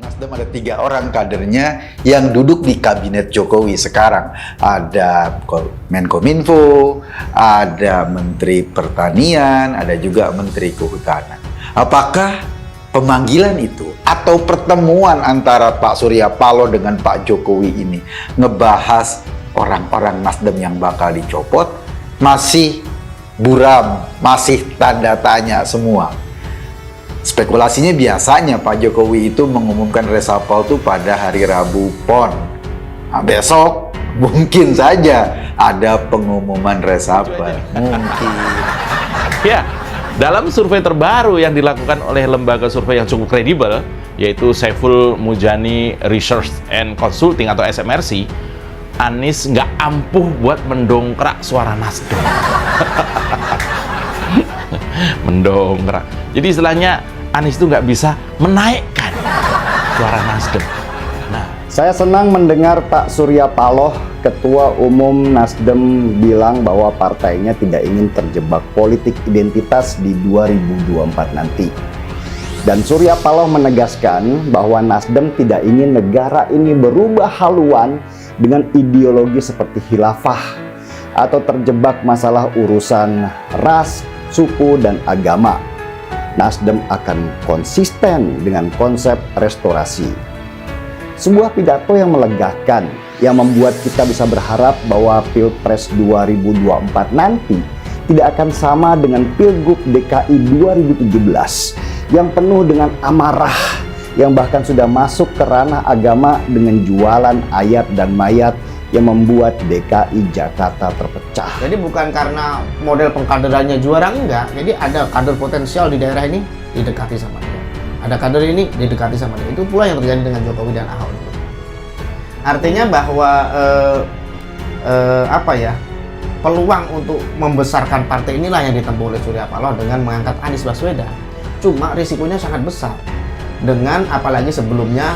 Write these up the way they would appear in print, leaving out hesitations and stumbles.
Nasdem ada 3 orang kadernya yang duduk di kabinet Jokowi sekarang. Ada Menkominfo, ada Menteri Pertanian, ada juga Menteri Kehutanan. Apakah pemanggilan itu atau pertemuan antara Pak Surya Paloh dengan Pak Jokowi ini ngebahas orang-orang Nasdem yang bakal dicopot? Masih buram, masih tanda tanya semua. Spekulasinya biasanya Pak Jokowi itu mengumumkan reshuffle itu pada hari Rabu PON. Nah, besok mungkin saja ada pengumuman reshuffle. Mungkin. Ya, dalam survei terbaru yang dilakukan oleh lembaga survei yang cukup kredibel, yaitu Saiful Mujani Research and Consulting atau SMRC, Anies nggak ampuh buat mendongkrak suara Nasdem. Mendongkrak. Jadi istilahnya Anies itu nggak bisa menaikkan suara Nasdem. Nah, saya senang mendengar Pak Surya Paloh, Ketua Umum Nasdem, bilang bahwa partainya tidak ingin terjebak politik identitas di 2024 nanti. Dan Surya Paloh menegaskan bahwa Nasdem tidak ingin negara ini berubah haluan dengan ideologi seperti khilafah atau terjebak masalah urusan ras, suku, dan agama. Nasdem akan konsisten dengan konsep restorasi. Sebuah pidato yang melegakan, yang membuat kita bisa berharap bahwa Pilpres 2024 nanti tidak akan sama dengan Pilgub DKI 2017 yang penuh dengan amarah, yang bahkan sudah masuk ke ranah agama dengan jualan ayat dan mayat yang membuat DKI Jakarta terpecah. Jadi bukan karena model pengkaderannya juara, enggak. Jadi ada kader potensial di daerah ini didekati sama dia. Ada kader ini didekati sama dia. Itu pula yang terjadi dengan Jokowi dan Ahok. Artinya bahwa peluang untuk membesarkan partai inilah yang ditempuh oleh Surya Paloh dengan mengangkat Anies Baswedan. Cuma risikonya sangat besar. Dengan apalagi sebelumnya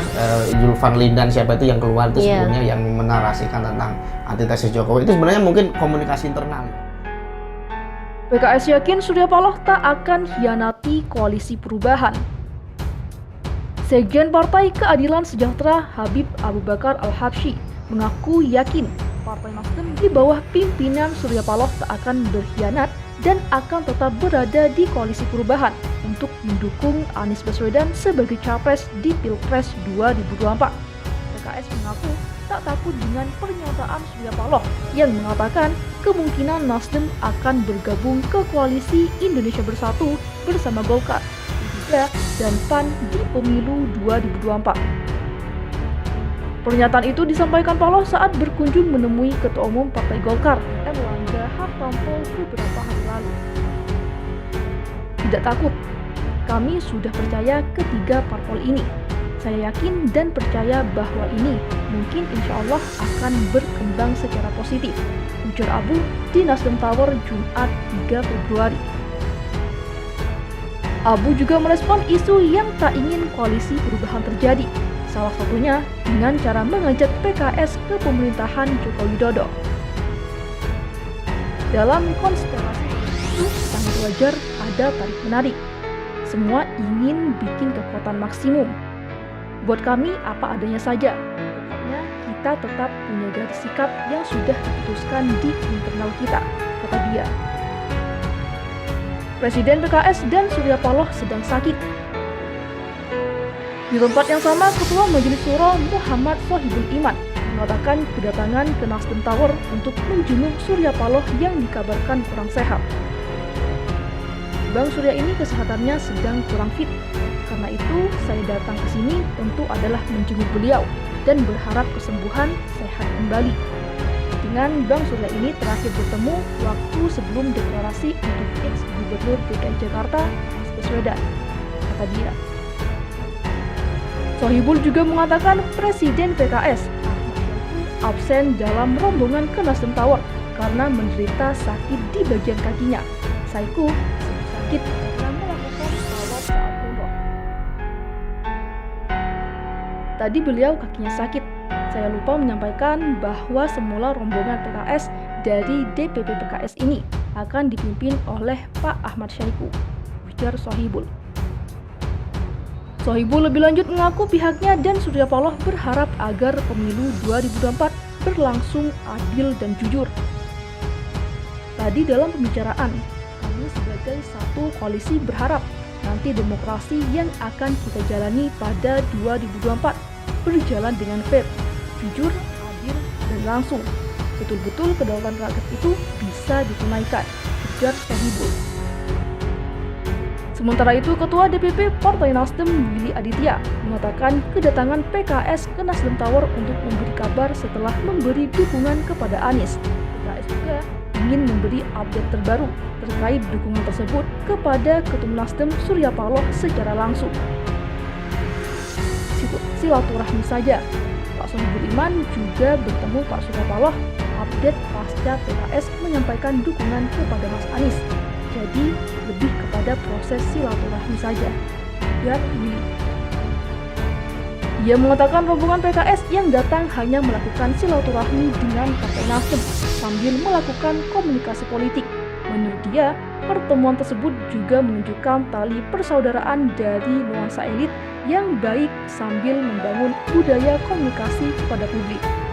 Julvan Lindan siapa itu yang keluar itu sebelumnya yang menarasikan tentang antitesis Jokowi, itu sebenarnya mungkin komunikasi internal. PKS yakin Surya Paloh tak akan hianati koalisi perubahan. Sekjen Partai Keadilan Sejahtera Habib Abu Bakar Al-Habsyi mengaku yakin Partai Nasdem di bawah pimpinan Surya Paloh tak akan berkhianat dan akan tetap berada di koalisi perubahan untuk mendukung Anies Baswedan sebagai capres di Pilpres 2024. PKS mengaku tak takut dengan pernyataan Surya Paloh yang mengatakan kemungkinan Nasdem akan bergabung ke koalisi Indonesia Bersatu bersama Golkar, P3 dan PAN di pemilu 2024. Pernyataan itu disampaikan Paloh saat berkunjung menemui Ketua Umum Partai Golkar, Erlangga Hartarto, beberapa hari lalu. Tidak takut, kami sudah percaya ketiga parpol ini. Saya yakin dan percaya bahwa ini mungkin insya Allah akan berkembang secara positif, ujar Abu di Nasdem Tower Jumat 3 Februari. Abu juga merespon isu yang tak ingin koalisi perubahan terjadi, salah satunya dengan cara mengajak PKS ke pemerintahan Joko Widodo. Dalam konstelasi itu sangat wajar ada tarik-menarik. Semua ingin bikin kekuatan maksimum. Buat kami apa adanya saja. Pokoknya kita tetap punya garis sikap yang sudah diputuskan di internal kita, kata dia. Presiden PKS dan Surya Paloh sedang sakit. Di tempat yang sama, Ketua Majelis Syuro Muhammad Sohibul Iman mengatakan kedatangan ke Nasdem Tower untuk menjenguk Surya Paloh yang dikabarkan kurang sehat. Bang Surya ini kesehatannya sedang kurang fit. Karena itu, saya datang ke sini tentu adalah menjenguk beliau dan berharap kesembuhan sehat kembali. Dengan Bang Surya ini terakhir bertemu waktu sebelum deklarasi untuk ex-gubernur DKI Jakarta, Anies Baswedan, kata dia. Sohibul juga mengatakan Presiden PKS absen dalam rombongan ke Nasdem Tower karena menderita sakit di bagian kakinya. Saiku sakit karena melakukan sholat saat umroh. Tadi beliau kakinya sakit. Saya lupa menyampaikan bahwa semula rombongan PKS dari DPP PKS ini akan dipimpin oleh Pak Ahmad Syaiqo, ujar Sohibul. Sohibul lebih lanjut mengaku pihaknya dan Surya Paloh berharap agar pemilu 2024 berlangsung adil dan jujur. Tadi dalam pembicaraan, kami sebagai satu koalisi berharap nanti demokrasi yang akan kita jalani pada 2024 berjalan dengan fair, jujur, adil, dan langsung. Betul-betul kedaulatan rakyat itu bisa ditunaikan, ujar Sohibul. Sementara itu, Ketua DPP Partai Nasdem Willy Aditya mengatakan kedatangan PKS ke Nasdem Tower untuk memberi kabar setelah memberi dukungan kepada Anies. PKS juga ingin memberi update terbaru terkait dukungan tersebut kepada Ketum Nasdem Surya Paloh secara langsung. Silaturahmi saja. Pak Sohibul Iman juga bertemu Pak Surya Paloh update pasca PKS menyampaikan dukungan kepada Mas Anies. Jadi lebih kepada proses silaturahmi saja. Ujar Willy. Ia mengatakan rombongan PKS yang datang hanya melakukan silaturahmi dengan Partai Nasdem sambil melakukan komunikasi politik. Menurut dia, pertemuan tersebut juga menunjukkan tali persaudaraan dari nuansa elit yang baik sambil membangun budaya komunikasi kepada publik.